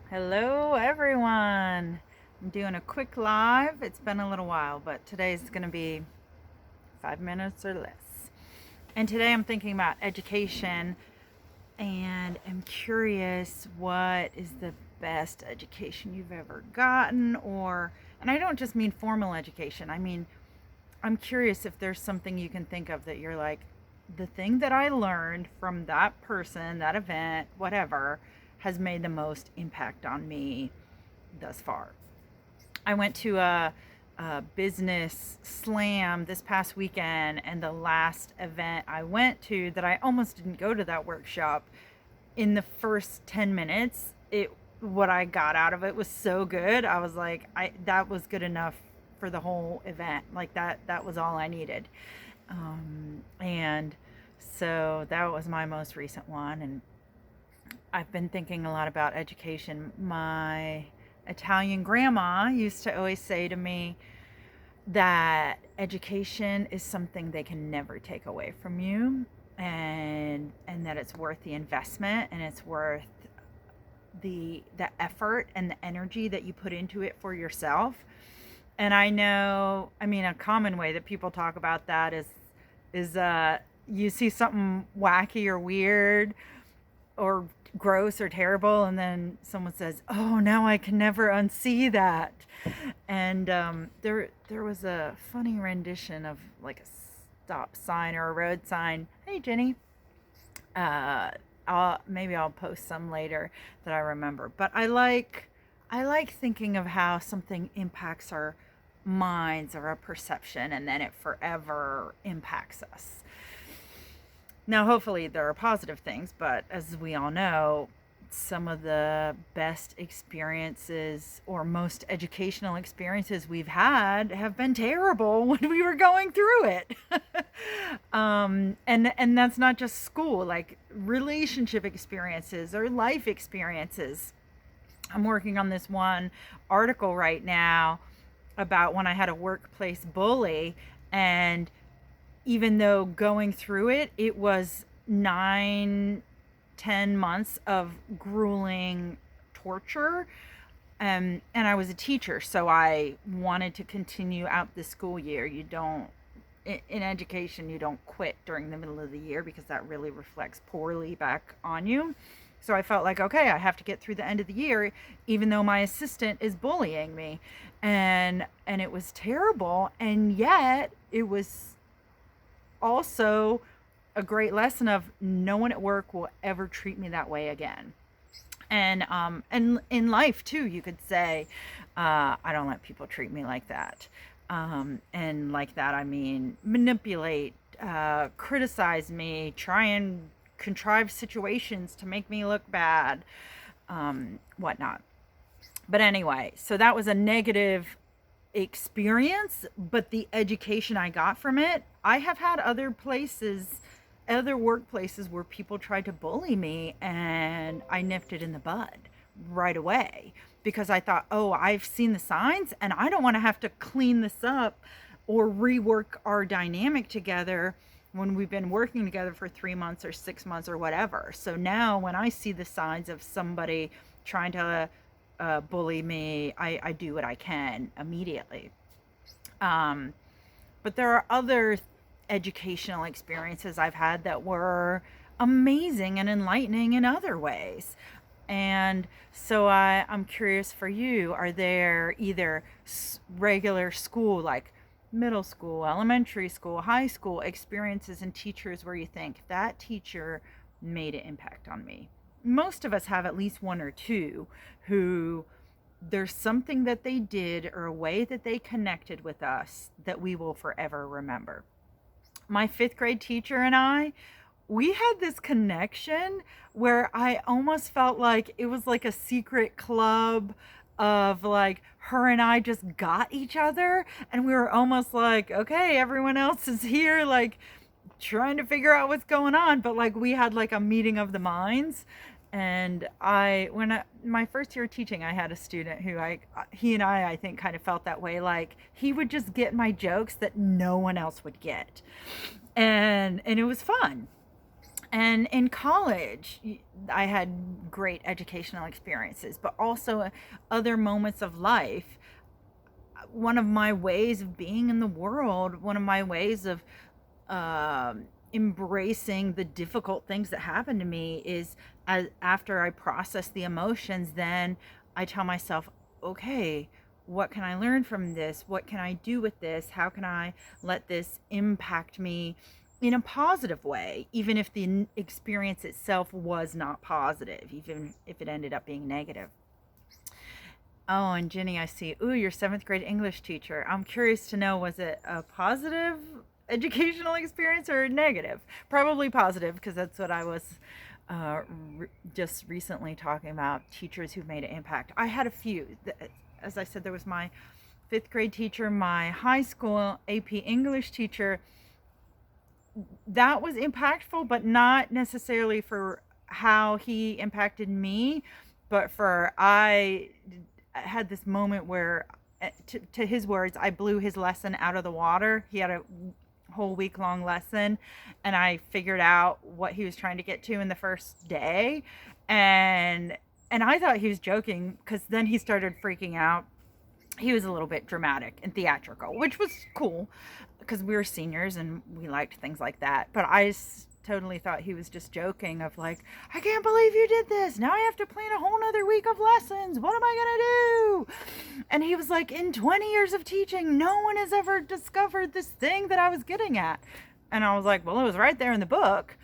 Hello, everyone. I'm doing a quick live. It's been a little while, but today's going to be 5 minutes or less. And today I'm thinking about education and I'm curious what is the best education you've ever gotten, and I don't just mean formal education. I mean, I'm curious if there's something you can think of that you're like, the thing that I learned from that person, that event, whatever, has made the most impact on me thus far. I went to a business slam this past weekend, and the last event I went to that I almost didn't go to that workshop. In the first 10 minutes, what I got out of it was so good. I was like, I that was good enough for the whole event. Like that was all I needed. And so that was my most recent one. And I've been thinking a lot about education. My Italian grandma used to always say to me that education is something they can never take away from you, and that it's worth the investment, and it's worth the effort and the energy that you put into it for yourself. And I know, I mean, a common way that people talk about that is you see something wacky or weird or gross or terrible, and then someone says, "Oh, now I can never unsee that." And there was a funny rendition of like a stop sign or a road sign. Hey, Jenny. Maybe I'll post some later that I remember. But I like thinking of how something impacts our minds or our perception, and then it forever impacts us. Now, hopefully, there are positive things, but as we all know, some of the best experiences or most educational experiences we've had have been terrible when we were going through it. And that's not just school, like relationship experiences or life experiences. I'm working on this one article right now about when I had a workplace bully, and even though going through it, it was 9, 10 months of grueling torture. And I was a teacher, so I wanted to continue out the school year. You don't, in education, you don't quit during the middle of the year because that really reflects poorly back on you. So I felt like, okay, I have to get through the end of the year, even though my assistant is bullying me. And it was terrible. And yet it was also a great lesson of no one at work will ever treat me that way again. And in life too, you could say, I don't let people treat me like that. And like that, I mean manipulate, criticize me, try and contrive situations to make me look bad, whatnot. But anyway, so that was a negative experience, but the education I got from it, I have had other workplaces where people tried to bully me, and I nipped it in the bud right away because I thought, oh, I've seen the signs and I don't want to have to clean this up or rework our dynamic together when we've been working together for 3 months or 6 months or whatever. So now when I see the signs of somebody trying to bully me, I do what I can immediately. Um, but there are other educational experiences I've had that were amazing and enlightening in other ways. And so I'm curious for you, are there either regular school, like middle school, elementary school, high school experiences and teachers where you think that teacher made an impact on me? Most of us have at least one or two who there's something that they did or a way that they connected with us that we will forever remember. My fifth grade teacher and I, we had this connection where I almost felt like it was like a secret club of like her and I just got each other, and we were almost like, okay, everyone else is here, like trying to figure out what's going on, but like we had like a meeting of the minds. And my first year teaching, I had a student who he and I think kind of felt that way. Like he would just get my jokes that no one else would get. And it was fun. And in college, I had great educational experiences, but also other moments of life. One of my ways of being in the world, one of my ways of embracing the difficult things that happen to me is, after I process the emotions, then I tell myself, okay, what can I learn from this? What can I do with this? How can I let this impact me in a positive way, even if the experience itself was not positive, even if it ended up being negative? Oh, and Jenny, I see. Ooh, your seventh grade English teacher. I'm curious to know, was it a positive educational experience or negative? Probably positive, because that's what I was just recently talking about, teachers who've made an impact. I had a few. As I said, there was my fifth grade teacher, my high school AP English teacher. That was impactful, but not necessarily for how he impacted me, but for I had this moment where, to his words, I blew his lesson out of the water. He had a whole week long lesson, and I figured out what he was trying to get to in the first day. And I thought he was joking, because then he started freaking out. He was a little bit dramatic and theatrical, which was cool because we were seniors and we liked things like that. But I totally thought he was just joking, of like, I can't believe you did this. Now I have to plan a whole nother week of lessons. What am I going to do? And he was like, in 20 years of teaching, no one has ever discovered this thing that I was getting at. And I was like, well, it was right there in the book.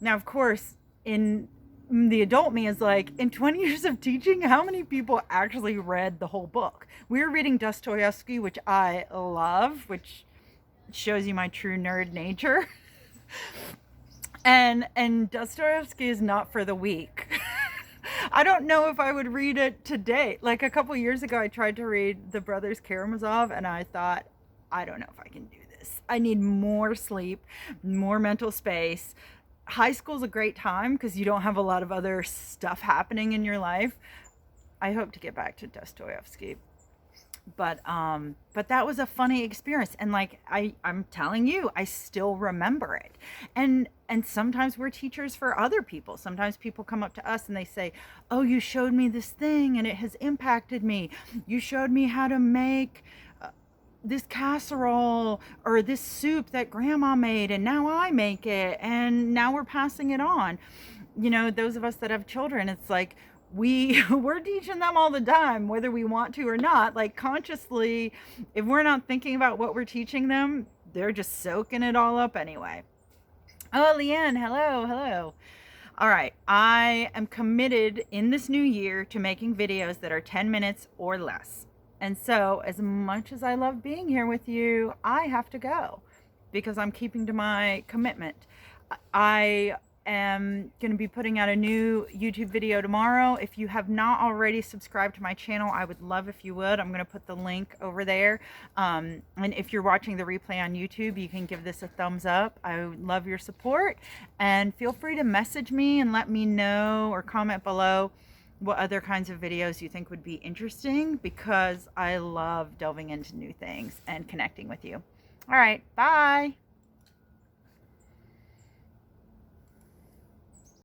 Now, of course, in the adult me is like, in 20 years of teaching, how many people actually read the whole book? We were reading Dostoevsky, which I love, which shows you my true nerd nature. And Dostoevsky is not for the weak. I don't know if I would read it today. Like a couple years ago, I tried to read The Brothers Karamazov, and I thought, I don't know if I can do this. I need more sleep, more mental space. High school's a great time because you don't have a lot of other stuff happening in your life. I hope to get back to Dostoevsky. But that was a funny experience, and like I'm telling you, I still remember it. And sometimes we're teachers for other people. Sometimes people come up to us and they say, oh, you showed me this thing and it has impacted me. You showed me how to make this casserole or this soup that grandma made, and now I make it, and now we're passing it on. You know, those of us that have children, it's like we're teaching them all the time, whether we want to or not. Like, consciously, if we're not thinking about what we're teaching them, they're just soaking it all up anyway. Oh, Leanne, hello. All right, I am committed in this new year to making videos that are 10 minutes or less. And so, as much as I love being here with you, I have to go because I'm keeping to my commitment. I am going to be putting out a new YouTube video tomorrow. If you have not already subscribed to my channel, I would love if you would. I'm going to put the link over there. And if you're watching the replay on YouTube, you can give this a thumbs up. I would love your support. And feel free to message me and let me know, or comment below, what other kinds of videos you think would be interesting, because I love delving into new things and connecting with you. All right, bye.